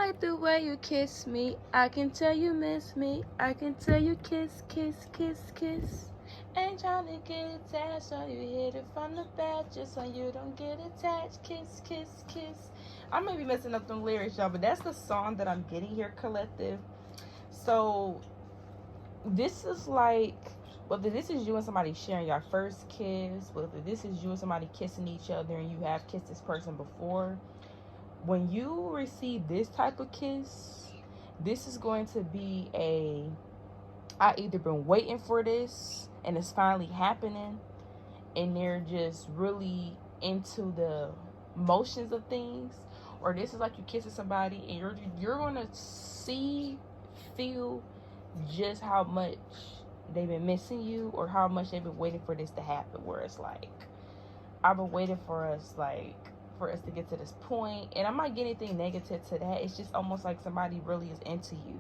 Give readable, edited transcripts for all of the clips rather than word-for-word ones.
like the way you kiss me. I can tell you miss me. I can tell you kiss, kiss, kiss, kiss. Ain't trying to get attached, so you hit it from the back just so you don't get attached. Kiss, kiss, kiss. I may be messing up them lyrics, y'all, but that's the song that I'm getting here, collective. So this is like, whether this is you and somebody sharing your first kiss, whether this is you and somebody kissing each other and you have kissed this person before, when you receive this type of kiss, this is going to be I either been waiting for this and it's finally happening and they're just really into the motions of things, or this is like you kissing somebody and you're gonna feel just how much they've been missing you or how much they've been waiting for this to happen, where it's like, I've been waiting for us to get to this point. And I'm not getting anything negative to that. It's just almost like somebody really is into you.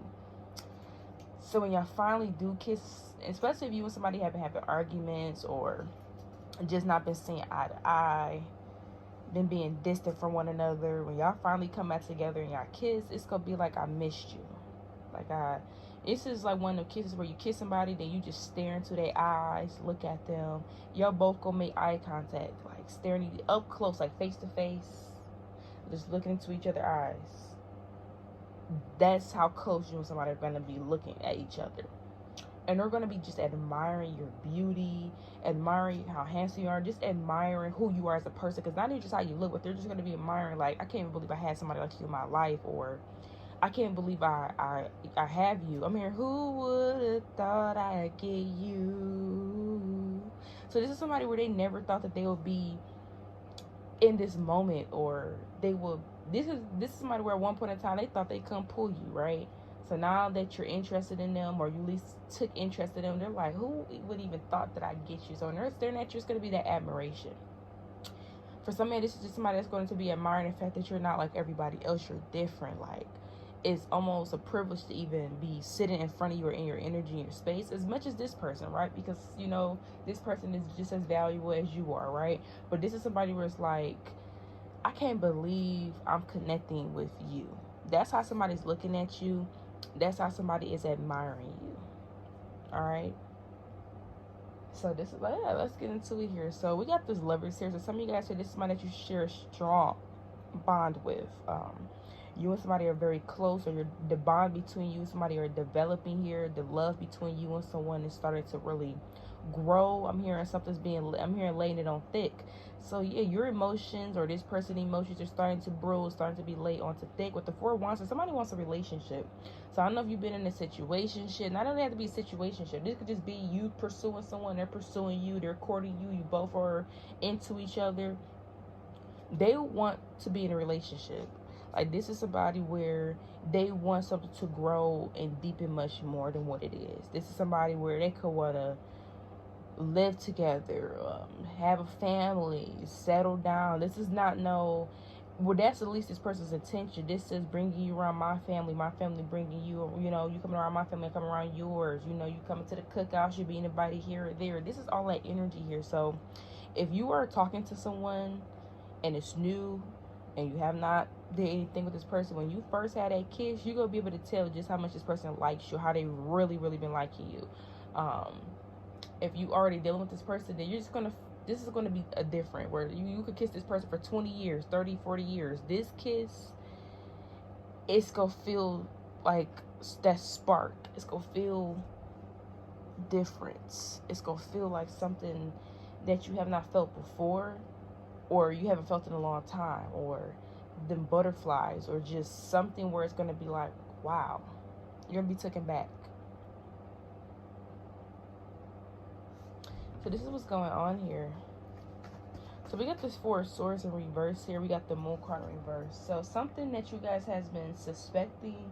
So when y'all finally do kiss, especially if you and somebody have been having arguments or just not been seeing eye to eye, been being distant from one another, when y'all finally come back together and y'all kiss, it's gonna be like I missed you. This is like one of the kisses where you kiss somebody, then you just stare into their eyes, look at them. Y'all both gonna make eye contact, like staring up close, like face to face, just looking into each other's eyes. That's how close you and somebody are gonna be looking at each other. And they're gonna be just admiring your beauty, admiring how handsome you are, just admiring who you are as a person. Because not even just how you look, but they're just gonna be admiring, like, I can't believe I had somebody like you in my life, or I can't believe I have you. I mean, who would have thought I'd get you? So this is somebody where they never thought that they would be in this moment, or they will. This is somebody where at one point in time they thought they couldn't pull you, right? So now that you're interested in them, or you at least took interest in them, they're like, who would even thought that I'd get you? So in their nature, it's going to be that admiration. For somebody, this is just somebody that's going to be admiring the fact that you're not like everybody else. You're different. Like, it's almost a privilege to even be sitting in front of you or in your energy, in your space, as much as this person, right? Because, you know, this person is just as valuable as you are, right? But this is somebody where it's like, I can't believe I'm connecting with you. That's how somebody's looking at you. That's how somebody is admiring you. All right? So this is like, yeah, let's get into it here. So we got this lovers here. So some of you guys say this is somebody that you share a strong bond with. You and somebody are very close, or the bond between you and somebody are developing here. The love between you and someone is starting to really grow. I'm hearing laying it on thick. So yeah, your emotions, or this person's emotions, are starting to brew, starting to be laid onto thick with the 4 wands. So somebody wants a relationship. So I don't know if you've been in a situationship. Not only have to be a situationship. This could just be you pursuing someone, they're pursuing you, they're courting you, you both are into each other. They want to be in a relationship. Like, this is somebody where they want something to grow and deepen much more than what it is. This is somebody where they could want to live together, have a family, settle down. This is not well, that's at least this person's intention. This is bringing you around my family bringing you, you know, you coming around my family, coming around yours. You know, you coming to the cookouts, you're being invited here or there. This is all that energy here. So if you are talking to someone and it's new, and you have not did anything with this person, when you first had that kiss, you're going to be able to tell just how much this person likes you, how they really, really been liking you. If you already dealing with this person, then this is going to be a different, where you could kiss this person for 20 years, 30, 40 years. This kiss, it's going to feel like that spark. It's going to feel different. It's going to feel like something that you have not felt before, or you haven't felt in a long time, or the butterflies, or just something where it's going to be like, wow, you're going to be taken back. So this is what's going on here. So we got this 4 of Swords in reverse here. We got the Moon card in reverse. So something that you guys has been suspecting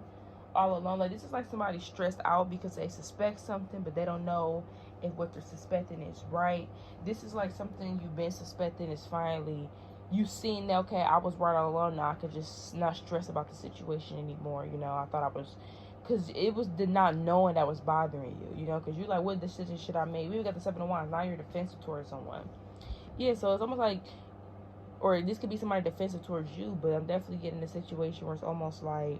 all along. Like, this is like somebody stressed out because they suspect something, but they don't know if what they're suspecting is right. This is like something you've been suspecting is finally, you seen that, okay, I was right all along. Now I could just not stress about the situation anymore. You know, I thought I was, because it was the not knowing that was bothering you, you know, because you're like, what decision should I make? We got the 7 of Wands. Now you're defensive towards someone. Yeah, so it's almost like, or this could be somebody defensive towards you, but I'm definitely getting a situation where it's almost like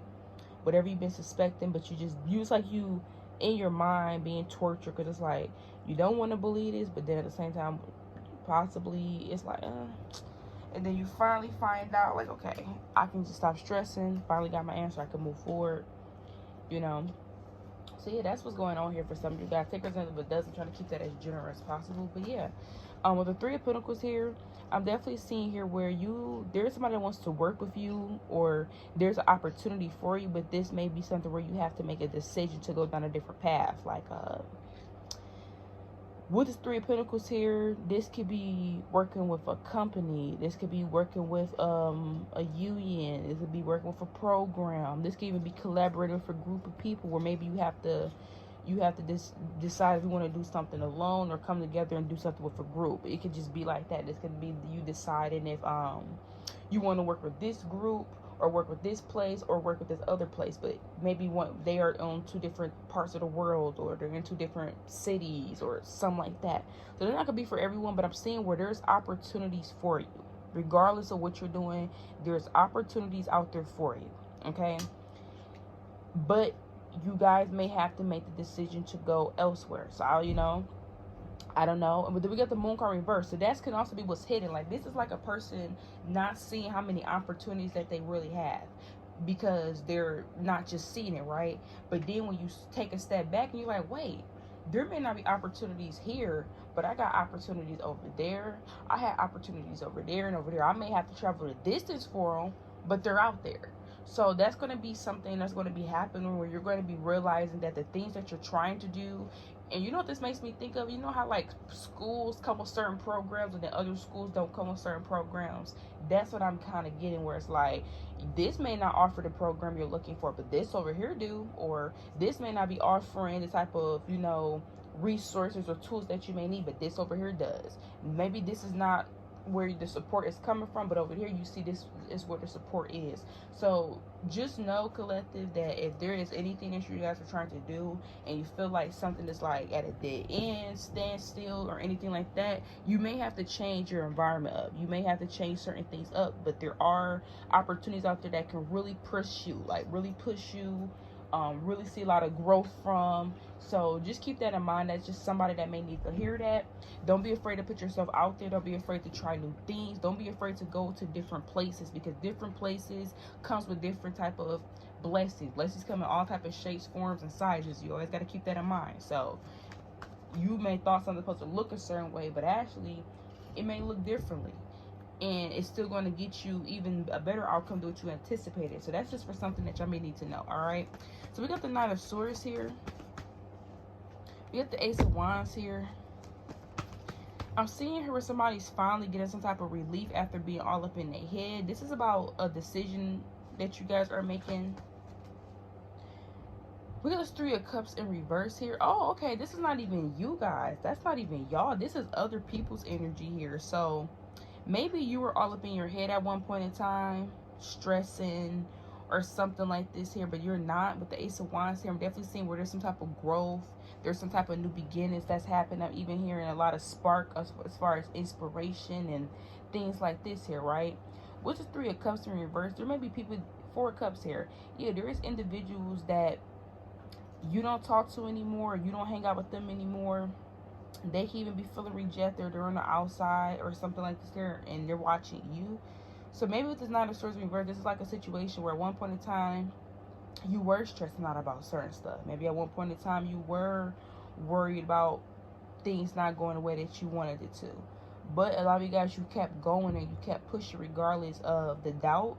whatever you've been suspecting, but it's like you in your mind being tortured, because it's like you don't want to believe this, but then at the same time possibly it's like and then you finally find out, like, okay, I can just stop stressing, finally got my answer, I can move forward, you know. So yeah, that's what's going on here for some of you guys. Take representative but doesn't, try to keep that as general as possible. But yeah, with the Three of Pentacles here, I'm definitely seeing here where there's somebody that wants to work with you, or there's an opportunity for you, but this may be something where you have to make a decision to go down a different path. Like with this Three of Pentacles here, this could be working with a company. This could be working with a union. This could be working with a program. This could even be collaborating with a group of people, where maybe you have to decide if you want to do something alone or come together and do something with a group. It could just be like that. This could be you deciding if you want to work with this group, or work with this place, or work with this other place, but maybe they are on two different parts of the world, or they're in two different cities, or something like that. So they're not gonna be for everyone, but I'm seeing where there's opportunities for you. Regardless of what you're doing, there's opportunities out there for you, okay? But you guys may have to make the decision to go elsewhere. So I don't know. But then we got the Moon card reverse. So that can also be what's hidden. Like, this is like a person not seeing how many opportunities that they really have, because they're not just seeing it, right? But then when you take a step back and you're like, wait, there may not be opportunities here, but I got opportunities over there. I had opportunities over there and over there. I may have to travel the distance for them, but they're out there. So that's going to be something that's going to be happening, where you're going to be realizing that the things that you're trying to do, and you know what this makes me think of? You know how like schools come with certain programs and then other schools don't come with certain programs? That's what I'm kind of getting, where it's like, this may not offer the program you're looking for, but this over here do. Or this may not be offering the type of, resources or tools that you may need, but this over here does. Maybe this is not where the support is coming from, but over here you see this is where the support is. So just know, collective, that if there is anything that you guys are trying to do and you feel like something is like at a dead end, stand still, or anything like that, you may have to change your environment up. You may have to change certain things up, but there are opportunities out there that can really push you, really see a lot of growth from. So just keep that in mind. That's just somebody that may need to hear that. Don't be afraid to put yourself out there. Don't be afraid to try new things. Don't be afraid to go to different places, because different places comes with different type of blessings. Blessings come in all type of shapes, forms, and sizes. You always got to keep that in mind. So you may thought something's supposed to look a certain way, but actually it may look differently, and it's still going to get you even a better outcome than what you anticipated. So that's just for something that y'all may need to know. All right, so we got the Knight of Swords here. We got the Ace of Wands here. I'm seeing here where somebody's finally getting some type of relief after being all up in their head. This is about a decision that you guys are making. We got this Three of Cups in reverse here. Oh, okay, this is not even you guys. That's not even y'all. This is other people's energy here. So maybe you were all up in your head at one point in time, stressing or something like this here, but you're not. With the Ace of Wands here, I'm definitely seeing where there's some type of growth. There's some type of new beginnings that's happening. I'm even hearing a lot of spark as far as inspiration and things like this here, right? With the Three of Cups in reverse, there may be people, Four of Cups here. Yeah, there is individuals that you don't talk to anymore, you don't hang out with them anymore. They can even be feeling rejected, or they're on the outside or something like this here, and they're watching you. So maybe with this Nine of Swords in reverse, this is like a situation where at one point in time you were stressing out about certain stuff. Maybe at one point in time you were worried about things not going the way that you wanted it to. But a lot of you guys, you kept going and you kept pushing regardless of the doubt.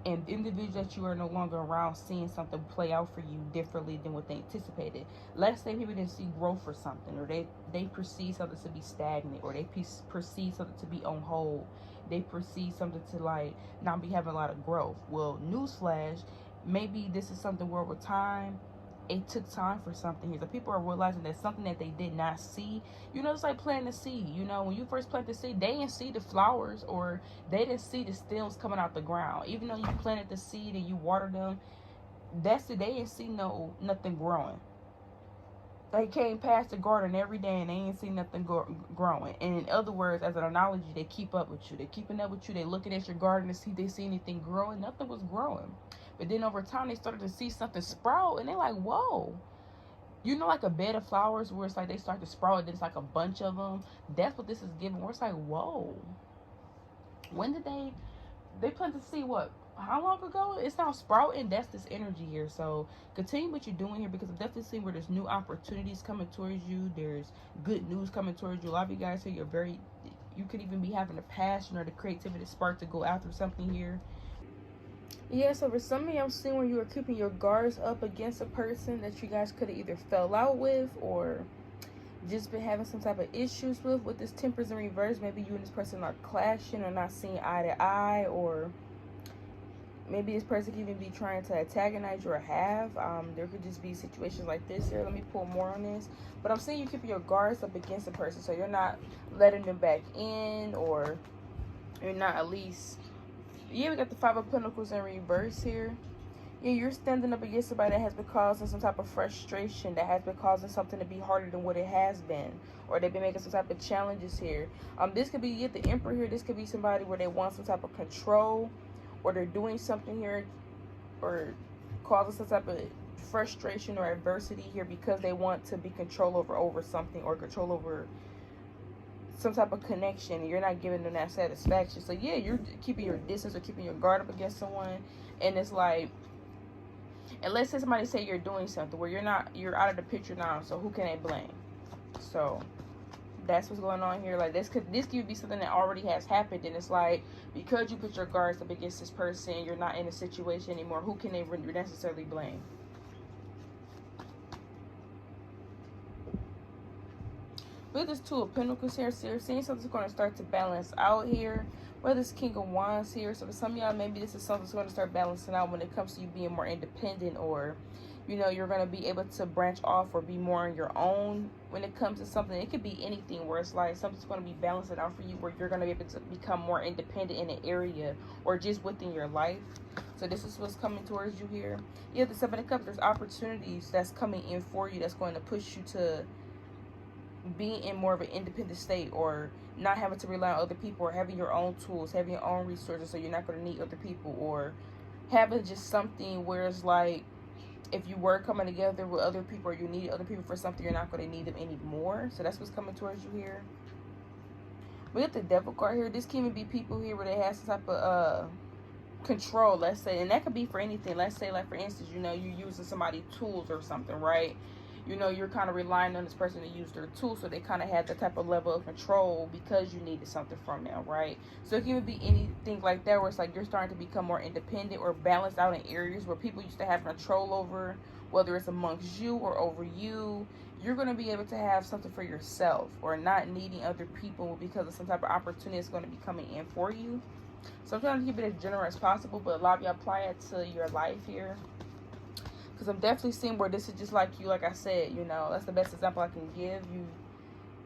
And individuals that you are no longer around, seeing something play out for you differently than what they anticipated. Let's say people didn't see growth for something, or they perceive something to be stagnant, or they perceive something to be on hold. They perceive something to like not be having a lot of growth. Well, newsflash, maybe this is something where over time it took time for something here. So people are realizing that something that they did not see, it's like planting a seed. When you first plant the seed, they didn't see the flowers, or they didn't see the stems coming out the ground. Even though you planted the seed and you watered them, they didn't see nothing growing. They came past the garden every day and they ain't see nothing growing. And in other words, as an analogy, they keep up with you. They're keeping up with you. They're looking at your garden to see if they see anything growing. Nothing was growing. But then over time, they started to see something sprout, and they're like, whoa. You know, like a bed of flowers where it's like they start to sprout, and it's like a bunch of them. That's what this is giving, where it's like, whoa. When did they planted the seed, what, how long ago? It's now sprouting. That's this energy here. So continue what you're doing here, because I'm definitely seeing where there's new opportunities coming towards you. There's good news coming towards you. A lot of you guys here, you could even be having a passion or the creativity spark to go after something here. Yeah, so for some of you, I'm seeing where you are keeping your guards up against a person that you guys could have either fell out with or just been having some type of issues with this Temperance in reverse. Maybe you and this person are clashing or not seeing eye to eye, or maybe this person could even be trying to antagonize you or have. There could just be situations like this here. Let me pull more on this. But I'm seeing you keeping your guards up against a person, so you're not letting them back in, or you're not at least... Yeah, we got the Five of Pentacles in reverse here. Yeah, you're standing up against somebody that has been causing some type of frustration, that has been causing something to be harder than what it has been, or they've been making some type of challenges here. This could be the Emperor here. This could be somebody where they want some type of control, or they're doing something here, or causing some type of frustration or adversity here because they want to be control over something, or control over some type of connection. You're not giving them that satisfaction. So yeah, you're keeping your distance or keeping your guard up against someone, and it's like, and let's say somebody say you're doing something where you're out of the picture now, so who can they blame? So that's what's going on here. Like this could be something that already has happened, and it's like, because you put your guards up against this person, you're not in a situation anymore. Who can they necessarily blame? With this Two of Pentacles here, so you're seeing something's going to start to balance out here. With this King of Wands here, so for some of y'all, maybe this is something that's going to start balancing out when it comes to you being more independent, or you know, you're going to be able to branch off or be more on your own when it comes to something. It could be anything where it's like something's going to be balancing out for you, where you're going to be able to become more independent in an area or just within your life. So this is what's coming towards you here. Yeah, the Seven of Cups, there's opportunities that's coming in for you that's going to push you to being in more of an independent state, or not having to rely on other people, or having your own tools, having your own resources, so you're not going to need other people, or having just something where it's like, if you were coming together with other people, or you need other people for something, you're not going to need them anymore. So that's what's coming towards you here. We got the Devil card here. This can even be people here where they have some type of control, let's say, and that could be for anything. Let's say, like, for instance, you know, you're using somebody's tools or something, right? You know, you're kind of relying on this person to use their tools, so they kind of had that type of level of control because you needed something from them, right? So it can even be anything like that, where it's like you're starting to become more independent or balanced out in areas where people used to have control over, whether it's amongst you or over you. You're going to be able to have something for yourself, or not needing other people because of some type of opportunity that's going to be coming in for you. So I'm trying to keep it as general as possible, but a lot of y'all apply it to your life here. Because I'm definitely seeing where this is just like you, like I said, you know, that's the best example I can give. You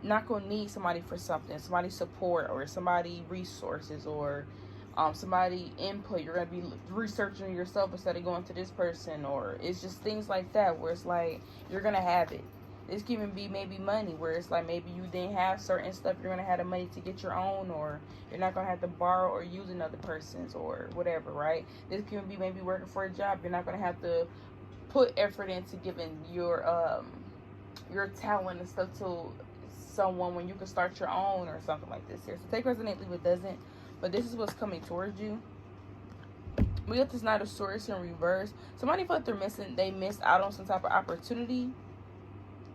not going to need somebody for something, somebody support, or somebody resources, or somebody input. You're going to be researching yourself instead of going to this person, or it's just things like that where it's like you're going to have it. This can even be maybe money, where it's like maybe you didn't have certain stuff, you're going to have the money to get your own, or you're not going to have to borrow or use another person's, or whatever, right? This can be maybe working for a job. You're not going to have to put effort into giving your talent and stuff to someone when you can start your own, or something like this here. So take resonate, leave it doesn't. But this is what's coming towards you. We got this Knight of Swords in reverse. Somebody felt they missed out on some type of opportunity.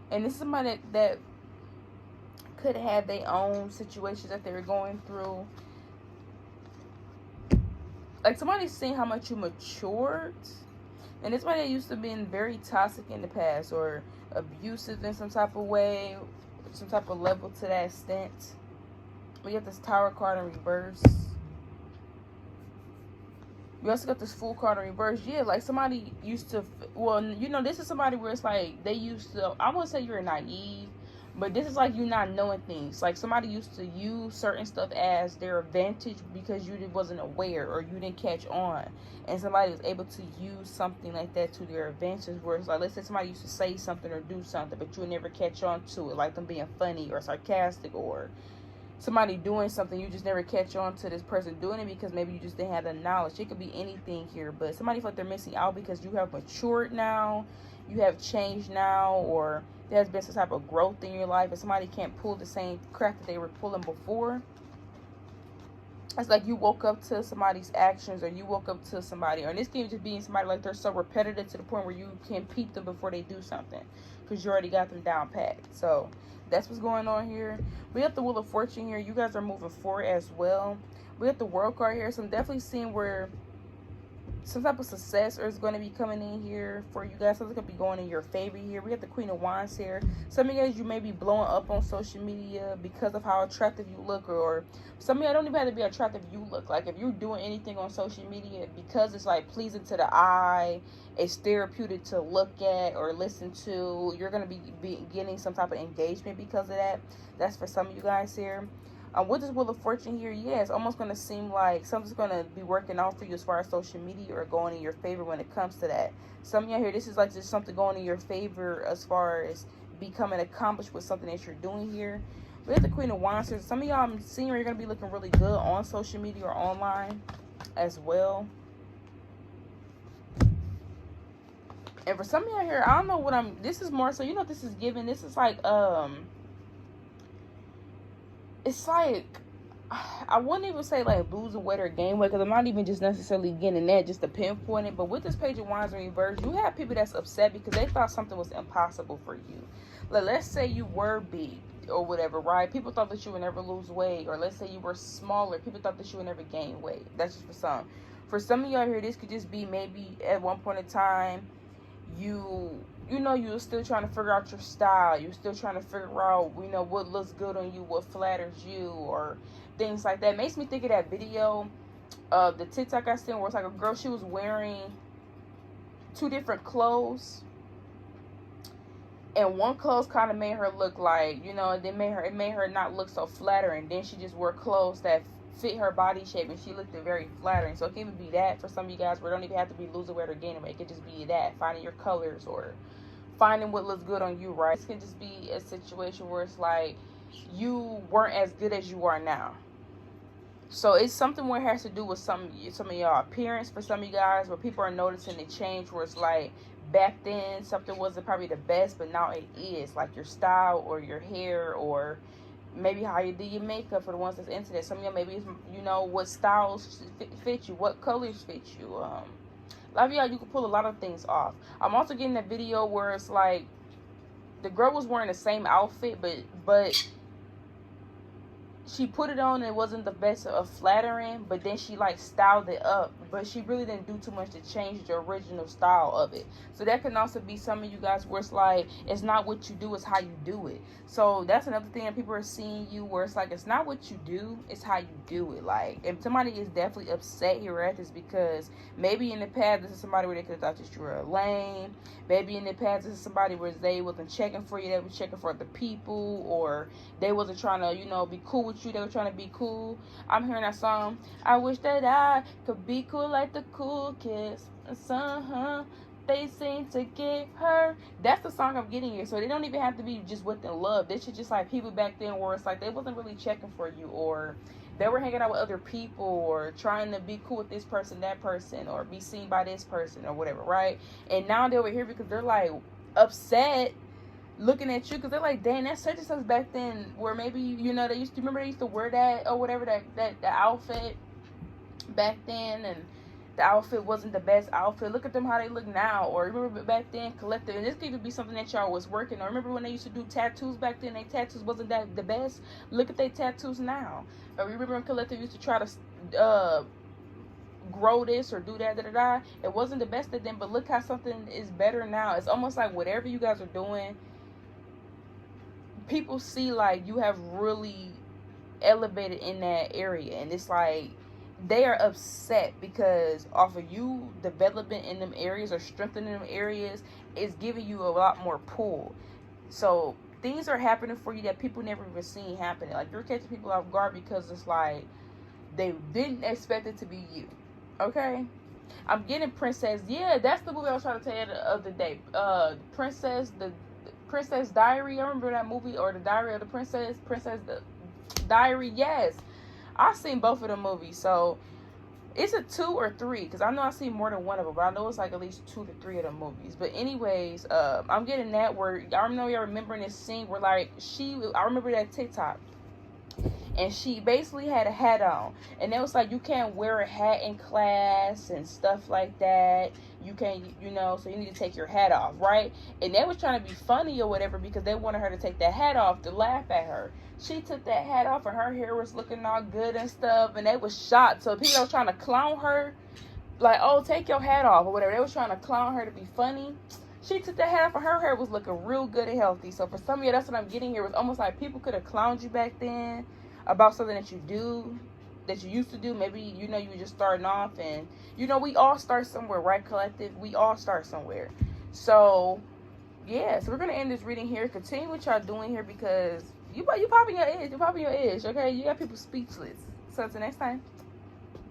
And this is somebody that could have their own situations that they were going through. Like somebody's seeing how much you matured. And this somebody that used to be very toxic in the past, or abusive in some type of way, some type of level to that extent. We got this Tower card in reverse. We also got this Fool card in reverse. Yeah, like somebody used to, well, you know, this is somebody where it's like they used to, I wouldn't say you're naive, but this is like you not knowing things. Like somebody used to use certain stuff as their advantage because you wasn't aware, or you didn't catch on. And somebody was able to use something like that to their advantage, where it's like, let's say somebody used to say something or do something, but you would never catch on to it, like them being funny or sarcastic, or somebody doing something, you just never catch on to this person doing it because maybe you just didn't have the knowledge. It could be anything here, but somebody feel like they're missing out because you have matured now, you have changed now, or there's been some type of growth in your life, and somebody can't pull the same crap that they were pulling before. It's like you woke up to somebody's actions, or you woke up to somebody, or in this game just being somebody like they're so repetitive to the point where you can peep them before they do something because you already got them down packed. So that's what's going on here. We have the Wheel of Fortune here. You guys are moving forward as well. We have the World card here, so I'm definitely seeing where some type of success is going to be coming in here for you guys. Something's going to be going in your favor here. We got the Queen of Wands here. Some of you guys, you may be blowing up on social media because of how attractive you look, or some of you don't even have to be attractive. You look like if you're doing anything on social media because it's like pleasing to the eye, it's therapeutic to look at or listen to, you're going to be getting some type of engagement because of that. That's for some of you guys here. With this Wheel of Fortune here, yeah, it's almost going to seem like something's going to be working out for you as far as social media or going in your favor when it comes to that. Some of y'all here, this is like just something going in your favor as far as becoming accomplished with something that you're doing here. We have the Queen of Wands here. Some of y'all, I'm seeing you're going to be looking really good on social media or online as well. And for some of y'all here, I don't know what this is more so, you know what this is giving? This is like, it's like, I wouldn't even say like losing weight or gain weight because I'm not even just necessarily getting that just to pinpoint it. But with this Page of Wands in reverse, you have people that's upset because they thought something was impossible for you. Like, let's say you were big or whatever, right? People thought that you would never lose weight. Or let's say you were smaller. People thought that you would never gain weight. That's just for some. For some of y'all here, this could just be maybe at one point in time, you know, you're still trying to figure out your style. You're still trying to figure out, you know, what looks good on you, what flatters you, or things like that. It makes me think of that video of the TikTok I seen where it's like a girl, she was wearing 2 different clothes. And one clothes kind of made her look like, you know, it made her not look so flattering. Then she just wore clothes that fit her body shape and she looked very flattering. So it can even be that for some of you guys where it don't even have to be losing weight or gaining weight. It could just be that, finding your colors or finding what looks good on you, right? This can just be a situation where it's like you weren't as good as you are now. So it's something where it has to do with some of y'all appearance for some of you guys, where people are noticing the change, where it's like back then something wasn't probably the best, but now it is, like your style or your hair, or maybe how you do your makeup for the ones that's into that. Some of y'all maybe it's, you know, what styles fit you, what colors fit you. A lot of y'all, you can pull a lot of things off. I'm also getting a video where it's like the girl was wearing the same outfit, but she put it on and it wasn't the best of flattering, but then she like styled it up, but she really didn't do too much to change the original style of it. So that can also be some of you guys where it's like it's not what you do, it's how you do it. So that's another thing that people are seeing you where it's like it's not what you do, it's how you do it. Like, if somebody is definitely upset here at this because maybe in the past this is somebody where they could have thought that you were lame. Maybe in the past this is somebody where they wasn't checking for you, they were checking for other people, or they wasn't trying to, you know, be cool with you, they were trying to be cool. I'm hearing that song, I wish that I could be cool like the cool kids. They seem to get her. That's the song I'm getting here. So they don't even have to be just within love. They should just like people back then where it's like they wasn't really checking for you, or they were hanging out with other people, or trying to be cool with this person, that person, or be seen by this person or whatever, right? And now they're over here because they're like upset looking at you because they're like, dang, that's such and such back then, where maybe, you know, they used to wear that or whatever, that outfit back then, and the outfit wasn't the best outfit. Look at them how they look now. Or remember back then, collective, and this could be something that y'all was working on. Remember when they used to do tattoos back then? Their tattoos wasn't that the best. Look at their tattoos now. Or remember when collective used to try to grow this or do that, it wasn't the best of them, but look how something is better now. It's almost like whatever you guys are doing, people see like you have really elevated in that area, and it's like they are upset because off of you development in them areas or strengthening them areas is giving you a lot more pull. So things are happening for you that people never even seen happening. Like, you're catching people off guard because it's like they didn't expect it to be you. Okay, I'm getting Princess. Yeah, that's the movie I was trying to tell you the other day. The Princess Diary. I remember that movie, or the Diary of the Princess. Diary. Yes, I've seen both of the movies. So it's a 2 or 3, because I know I've seen more than one of them, but I know it's like at least 2 to 3 of the movies. But anyways, I'm getting that where y'all know, y'all remembering this scene where like I remember that TikTok, and she basically had a hat on, and it was like, you can't wear a hat in class and stuff like that. You can't, you know, so you need to take your hat off, right? And they was trying to be funny or whatever because they wanted her to take that hat off to laugh at her. She took that hat off and her hair was looking all good and stuff, and they was shocked. So people that was trying to clown her, like, oh, take your hat off or whatever, they was trying to clown her to be funny. She took that hat off and her hair was looking real good and healthy. So for some of you, that's what I'm getting here. It was almost like people could have clowned you back then about something that you do, that you used to do. Maybe, you know, you were just starting off, and, you know, we all start somewhere, right, collective? We all start somewhere. So, yeah, so we're going to end this reading here. Continue what y'all doing here, because you popping your edge. You're popping your edge, okay? You got people speechless. So, until next time.